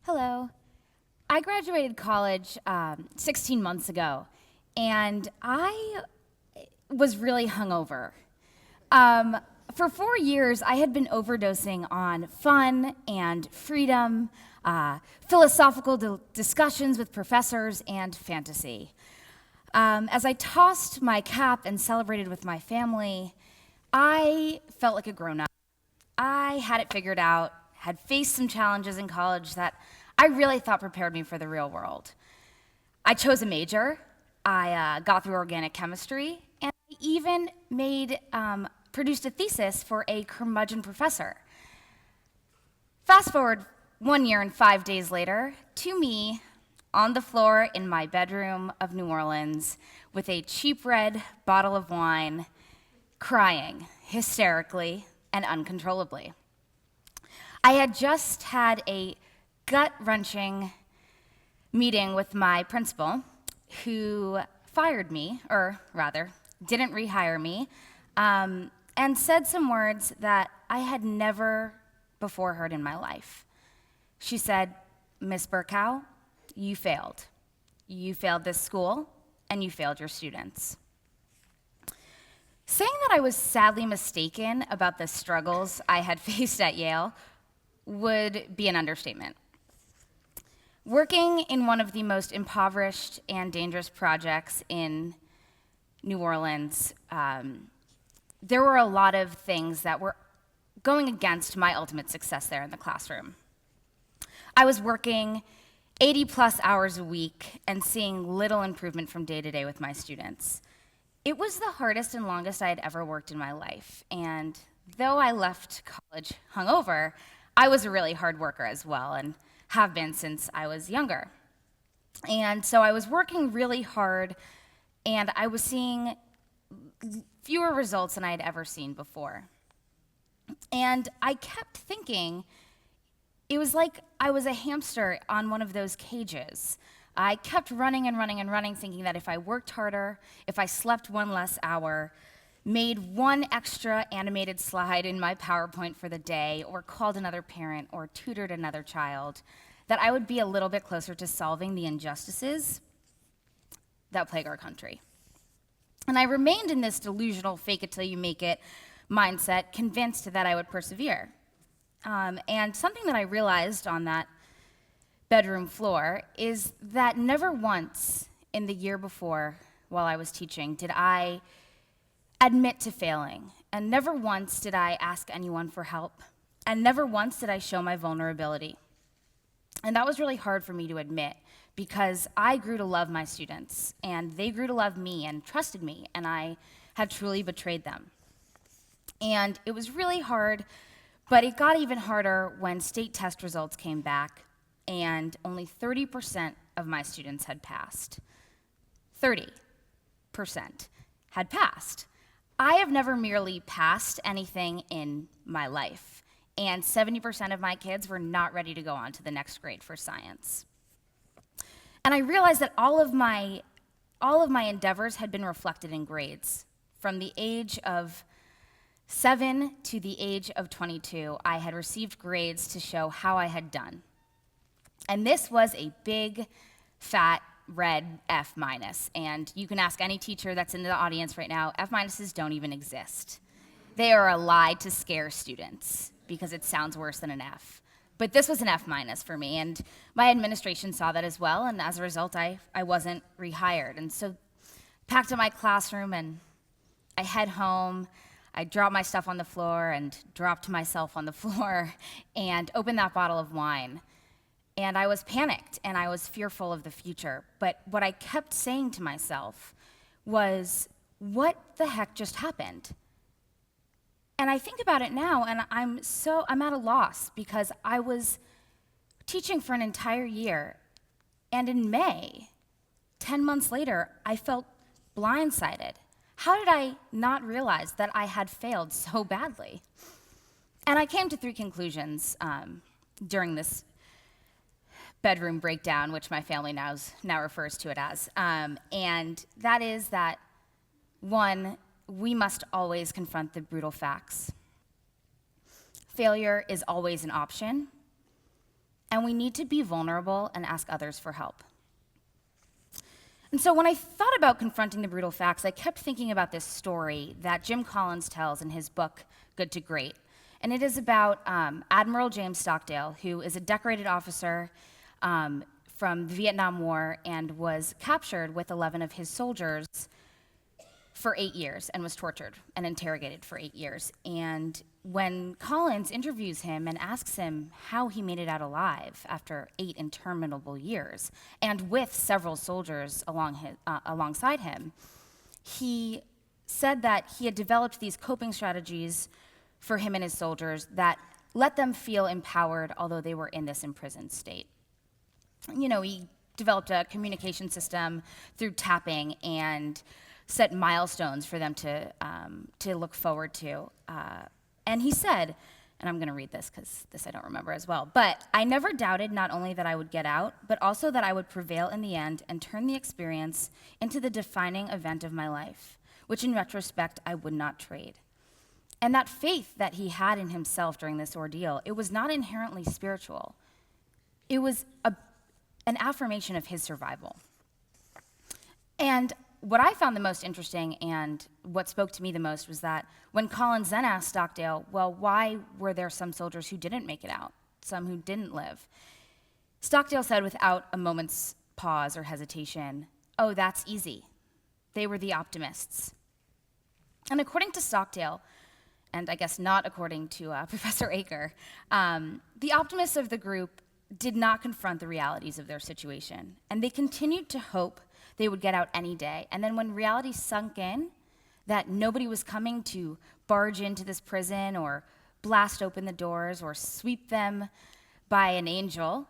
Hello. I graduated college 16 months ago, and I was really hungover. For 4 years, I had been overdosing on fun and freedom, philosophical discussions with professors, and fantasy. As I tossed my cap and celebrated with my family, I felt like a grown-up. I had it figured out, had faced some challenges in college that I really thought prepared me for the real world. I chose a major, I got through organic chemistry, and I even produced a thesis for a curmudgeon professor. Fast forward 1 year and 5 days later, to me, on the floor in my bedroom of New Orleans, with a cheap red bottle of wine, crying hysterically and uncontrollably. I had just had a gut-wrenching meeting with my principal, who fired me, or rather, didn't rehire me, and said some words that I had never before heard in my life. She said, "Miss Bercow, you failed. You failed this school, and you failed your students." Saying that I was sadly mistaken about the struggles I had faced at Yale would be an understatement. Working in one of the most impoverished and dangerous projects in New Orleans, there were a lot of things that were going against my ultimate success there in the classroom. I was working 80+ hours a week and seeing little improvement from day to day with my students. It was the hardest and longest I had ever worked in my life, and though I left college hungover, I was a really hard worker as well, and have been since I was younger. And so I was working really hard, and I was seeing fewer results than I had ever seen before. And I kept thinking, it was like I was a hamster on one of those cages. I kept running and running and running, thinking that if I worked harder, if I slept one less hour, made one extra animated slide in my PowerPoint for the day, or called another parent, or tutored another child, that I would be a little bit closer to solving the injustices that plague our country. And I remained in this delusional fake-it-till-you-make-it mindset, convinced that I would persevere. And something that I realized on that bedroom floor is that never once in the year before, while I was teaching, did I admit to failing, and never once did I ask anyone for help, and never once did I show my vulnerability. And that was really hard for me to admit, because I grew to love my students, and they grew to love me and trusted me, and I had truly betrayed them. And it was really hard, but it got even harder when state test results came back, and only 30% of my students had passed. 30% had passed. I have never merely passed anything in my life, and 70% of my kids were not ready to go on to the next grade for science. And I realized that all of my endeavors had been reflected in grades. From the age of 7 to the age of 22, I had received grades to show how I had done. And this was a big, fat, red F-, and you can ask any teacher that's in the audience right now, F- don't even exist. They are a lie to scare students, because it sounds worse than an F. But this was an F- for me, and my administration saw that as well, and as a result, I wasn't rehired. And so packed up my classroom, and I head home. I dropped my stuff on the floor and dropped myself on the floor and opened that bottle of wine. And I was panicked, and I was fearful of the future. But what I kept saying to myself was, what the heck just happened? And I think about it now, and I'm at a loss, because I was teaching for an entire year, and in May, 10 months later, I felt blindsided. How did I not realize that I had failed so badly? And I came to 3 conclusions during this bedroom breakdown, which my family now refers to it as. And that is that, 1, we must always confront the brutal facts. Failure is always an option, and we need to be vulnerable and ask others for help. And so when I thought about confronting the brutal facts, I kept thinking about this story that Jim Collins tells in his book, Good to Great. And it is about Admiral James Stockdale, who is a decorated officer from the Vietnam War and was captured with 11 of his soldiers for 8 years and was tortured and interrogated for 8 years. And when Collins interviews him and asks him how he made it out alive after 8 interminable years, and with several soldiers alongside him, he said that he had developed these coping strategies for him and his soldiers that let them feel empowered, although they were in this imprisoned state. You know, he developed a communication system through tapping and set milestones for them to look forward to. And he said, and I'm going to read this because this I don't remember as well, but I never doubted not only that I would get out, but also that I would prevail in the end and turn the experience into the defining event of my life, which in retrospect I would not trade. And that faith that he had in himself during this ordeal, it was not inherently spiritual. It was an affirmation of his survival. And what I found the most interesting and what spoke to me the most was that when Collins then asked Stockdale, well, why were there some soldiers who didn't make it out, some who didn't live? Stockdale said without a moment's pause or hesitation, oh, that's easy. They were the optimists. And according to Stockdale, and I guess not according to Professor Aker, the optimists of the group did not confront the realities of their situation, and they continued to hope they would get out any day. And then when reality sunk in, that nobody was coming to barge into this prison or blast open the doors or sweep them by an angel,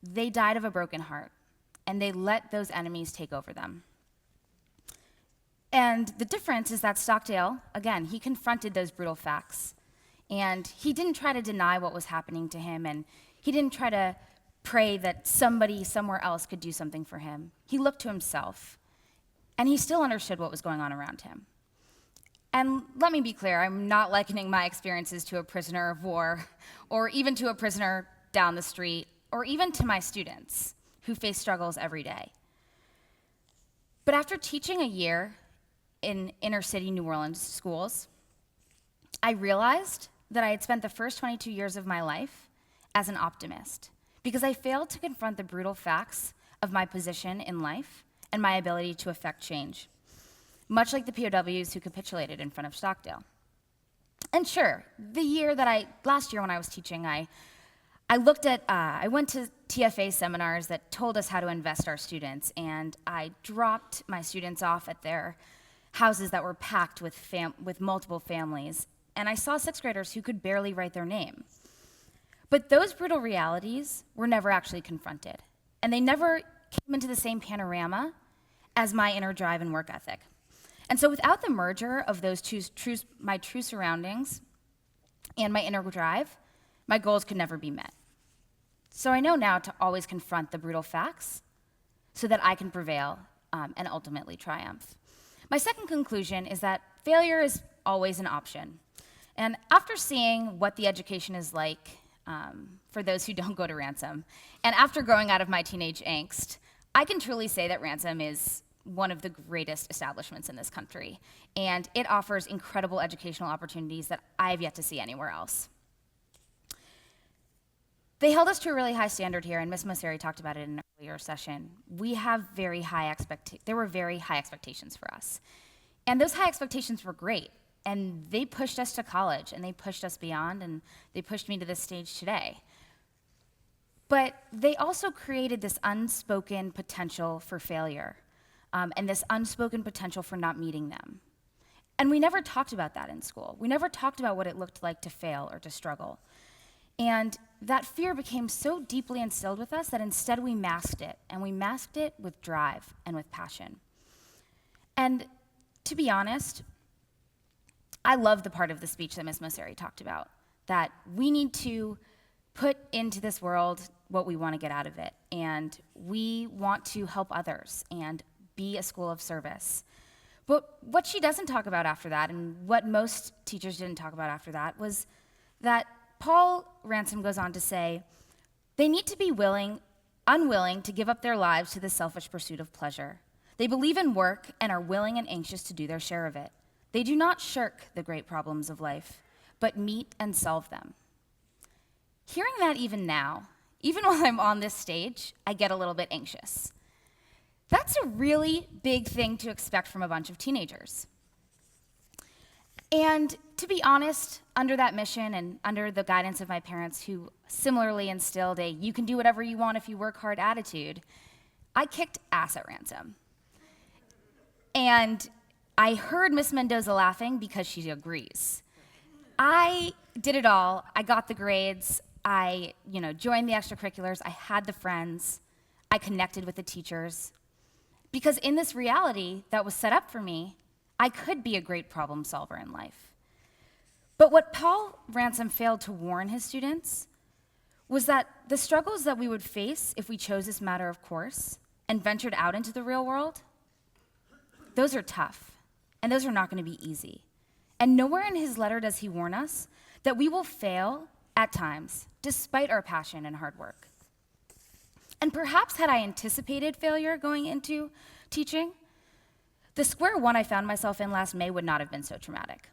they died of a broken heart, and they let those enemies take over them. And the difference is that Stockdale, again, he confronted those brutal facts, and he didn't try to deny what was happening to him, and he didn't try to pray that somebody somewhere else could do something for him. He looked to himself, and he still understood what was going on around him. And let me be clear, I'm not likening my experiences to a prisoner of war, or even to a prisoner down the street, or even to my students who face struggles every day. But after teaching a year in inner city New Orleans schools, I realized that I had spent the first 22 years of my life as an optimist, because I failed to confront the brutal facts of my position in life and my ability to affect change, much like the POWs who capitulated in front of Stockdale. And sure, last year when I was teaching, I went to TFA seminars that told us how to invest our students, and I dropped my students off at their houses that were packed with multiple families, and I saw sixth graders who could barely write their name. But those brutal realities were never actually confronted, and they never came into the same panorama as my inner drive and work ethic. And so without the merger of those my true surroundings and my inner drive, my goals could never be met. So I know now to always confront the brutal facts so that I can prevail and ultimately triumph. My second conclusion is that failure is always an option. And after seeing what the education is like for those who don't go to Ransom, and after growing out of my teenage angst, I can truly say that Ransom is one of the greatest establishments in this country, and it offers incredible educational opportunities that I've yet to see anywhere else. They held us to a really high standard here, and Ms. Mosseri talked about it in an earlier session. There were very high expectations for us. And those high expectations were great, and they pushed us to college, and they pushed us beyond, and they pushed me to this stage today. But they also created this unspoken potential for failure, and this unspoken potential for not meeting them. And we never talked about that in school. We never talked about what it looked like to fail or to struggle. And that fear became so deeply instilled with us that instead we masked it, and we masked it with drive and with passion. And to be honest, I love the part of the speech that Ms. Mosseri talked about, that we need to put into this world what we want to get out of it, and we want to help others and be a school of service. But what she doesn't talk about after that, and what most teachers didn't talk about after that, was that Paul Ransom goes on to say, They need to be unwilling to give up their lives to the selfish pursuit of pleasure. They believe in work and are willing and anxious to do their share of it. They do not shirk the great problems of life, but meet and solve them. Hearing that even now, even while I'm on this stage, I get a little bit anxious. That's a really big thing to expect from a bunch of teenagers. And to be honest, under that mission and under the guidance of my parents, who similarly instilled a you can do whatever you want if you work hard attitude, I kicked ass at Ransom. And I heard Miss Mendoza laughing because she agrees. I did it all. I got the grades. I joined the extracurriculars. I had the friends. I connected with the teachers. Because in this reality that was set up for me, I could be a great problem solver in life. But what Paul Ransom failed to warn his students was that the struggles that we would face if we chose this matter of course and ventured out into the real world, those are tough, and those are not going to be easy. And nowhere in his letter does he warn us that we will fail at times, despite our passion and hard work. And perhaps had I anticipated failure going into teaching, the square one I found myself in last May would not have been so traumatic.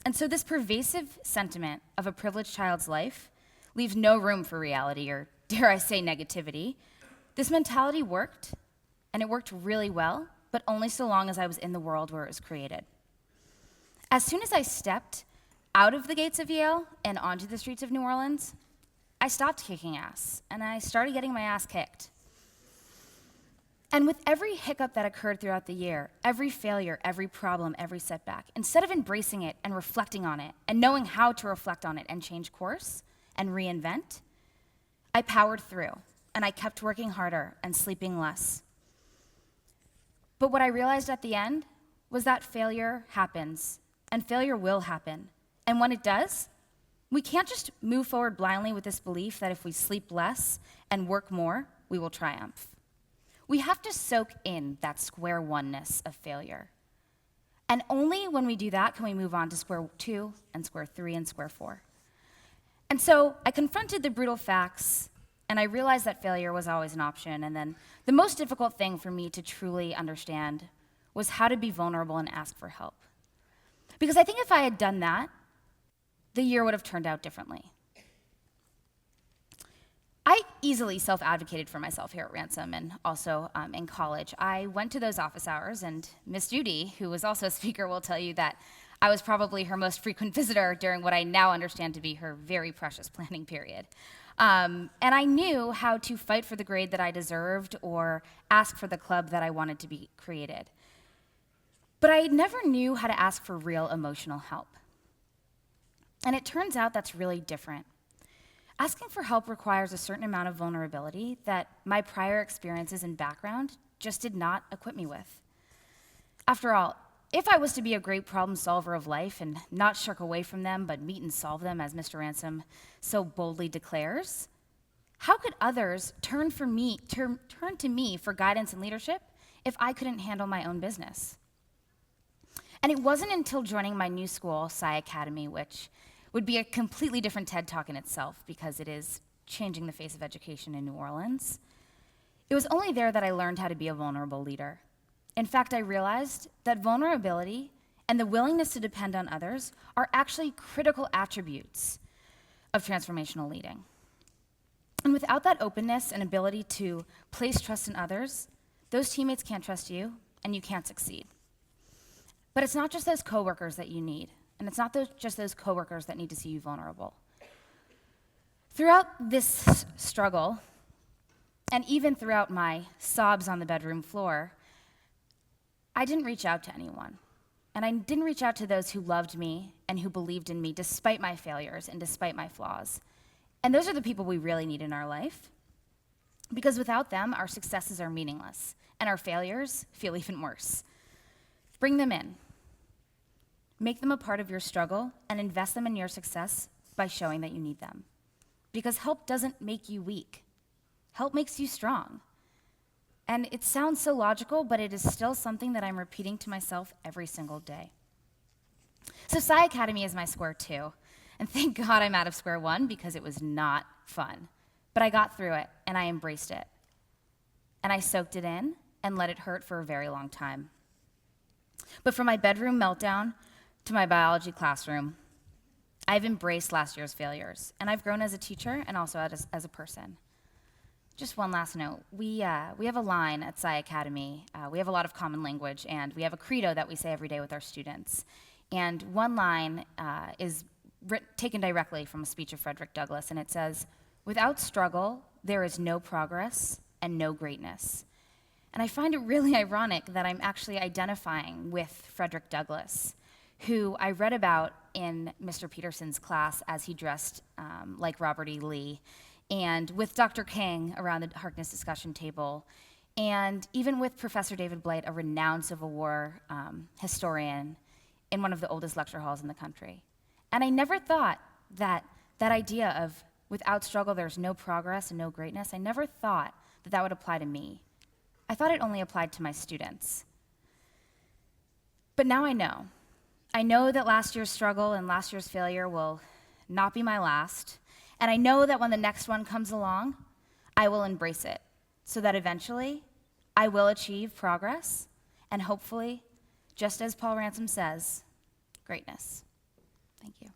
And so this pervasive sentiment of a privileged child's life leaves no room for reality, or dare I say negativity. This mentality worked, and it worked really well, but only so long as I was in the world where it was created. As soon as I stepped out of the gates of Yale and onto the streets of New Orleans, I stopped kicking ass, and I started getting my ass kicked. And with every hiccup that occurred throughout the year, every failure, every problem, every setback, instead of embracing it and reflecting on it and knowing how to reflect on it and change course and reinvent, I powered through, and I kept working harder and sleeping less. But what I realized at the end was that failure happens, and failure will happen. And when it does, we can't just move forward blindly with this belief that if we sleep less and work more, we will triumph. We have to soak in that square oneness of failure. And only when we do that can we move on to square 2 and square 3 and square 4. And so I confronted the brutal facts, and I realized that failure was always an option. And then the most difficult thing for me to truly understand was how to be vulnerable and ask for help. Because I think if I had done that, the year would have turned out differently. I easily self-advocated for myself here at Ransom and also in college. I went to those office hours, and Miss Judy, who was also a speaker, will tell you that I was probably her most frequent visitor during what I now understand to be her very precious planning period. And I knew how to fight for the grade that I deserved or ask for the club that I wanted to be created. But I never knew how to ask for real emotional help. And it turns out that's really different. Asking for help requires a certain amount of vulnerability that my prior experiences and background just did not equip me with. After all, if I was to be a great problem solver of life and not shirk away from them, but meet and solve them, as Mr. Ransom so boldly declares, how could others turn to me for guidance and leadership if I couldn't handle my own business? And it wasn't until joining my new school, Psi Academy, which would be a completely different TED Talk in itself because it is changing the face of education in New Orleans. It was only there that I learned how to be a vulnerable leader. In fact, I realized that vulnerability and the willingness to depend on others are actually critical attributes of transformational leading. And without that openness and ability to place trust in others, those teammates can't trust you, and you can't succeed. But it's not just those coworkers that you need. And it's not just those coworkers that need to see you vulnerable. Throughout this struggle, and even throughout my sobs on the bedroom floor, I didn't reach out to anyone. And I didn't reach out to those who loved me and who believed in me despite my failures and despite my flaws. And those are the people we really need in our life. Because without them, our successes are meaningless, and our failures feel even worse. Bring them in. Make them a part of your struggle and invest them in your success by showing that you need them. Because help doesn't make you weak. Help makes you strong. And it sounds so logical, but it is still something that I'm repeating to myself every single day. So Psi Academy is my square 2. And thank God I'm out of square 1 because it was not fun. But I got through it, and I embraced it. And I soaked it in and let it hurt for a very long time. But from my bedroom meltdown to my biology classroom, I've embraced last year's failures, and I've grown as a teacher and also as a person. Just one last note. We have a line at Sci Academy. We have a lot of common language, and we have a credo that we say every day with our students. And one line is taken directly from a speech of Frederick Douglass, and it says, "Without struggle, there is no progress and no greatness." And I find it really ironic that I'm actually identifying with Frederick Douglass, who I read about in Mr. Peterson's class as he dressed like Robert E. Lee, and with Dr. King around the Harkness discussion table, and even with Professor David Blight, a renowned Civil War historian in one of the oldest lecture halls in the country. And I never thought that that idea of without struggle there's no progress and no greatness, I never thought that that would apply to me. I thought it only applied to my students. But now I know. I know that last year's struggle and last year's failure will not be my last, and I know that when the next one comes along, I will embrace it, so that eventually I will achieve progress, and hopefully, just as Paul Ransom says, greatness. Thank you.